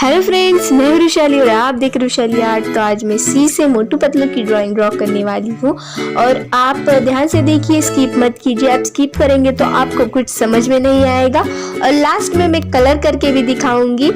Hello friends, मैं वृशाली और आप देख वृशाली आर्ट। तो आज मैं सी से मोटू पतलू की ड्राइंग ड्रॉ करने वाली हूँ और आप ध्यान से देखिए, स्किप मत कीजिए। आप स्किप करेंगे तो आपको कुछ समझ में नहीं आएगा और लास्ट में मैं कलर करके भी दिखाऊंगी।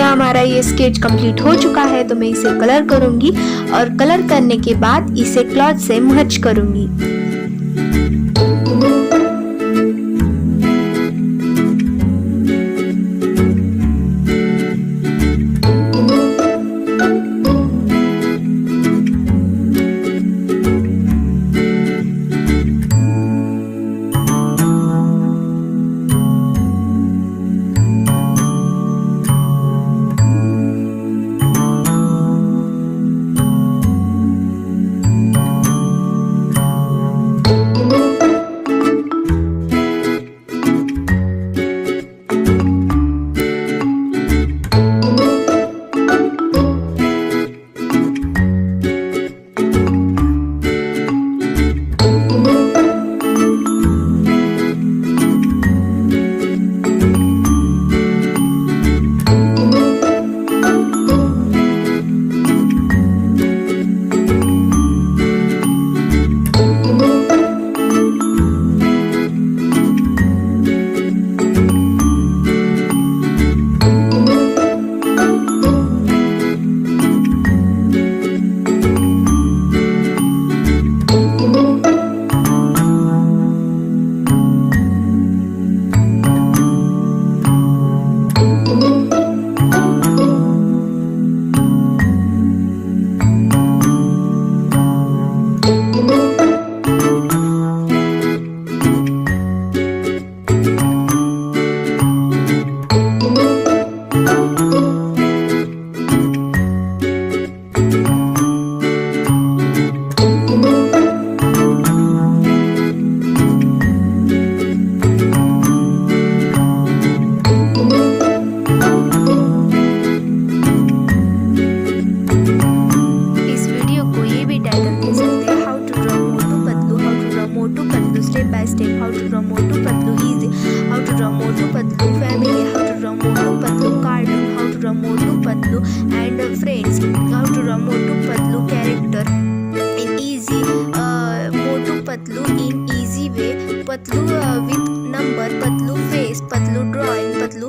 हमारा ये स्केच कंप्लीट हो चुका है, तो मैं इसे कलर करूंगी और कलर करने के बाद इसे क्लॉथ से मर्ज करूंगी। Patlu with number, Patlu face, Patlu drawing, Patlu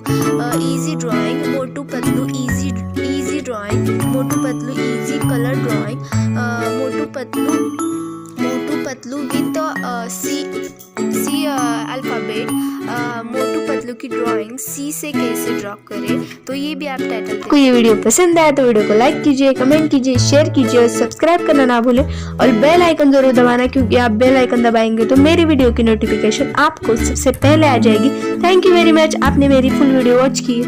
easy drawing, Motu Patlu easy drawing, Motu Patlu easy colour drawing, Motu Patlu with C alphabet, Motu Patlu की ड्राइंग सी से कैसे ड्रॉ करें। तो ये भी आप टाइटल को ये वीडियो पसंद आया तो वीडियो को लाइक कीजिए, कमेंट कीजिए, शेयर कीजिए और सब्सक्राइब करना ना भूलें और बेल आइकन जरूर दबाना, क्योंकि आप बेल आइकन दबाएंगे तो मेरी वीडियो की नोटिफिकेशन आपको सबसे पहले आ जाएगी। थैंक यू वेरी मच, आपने मेरी फुल वीडियो वॉच की।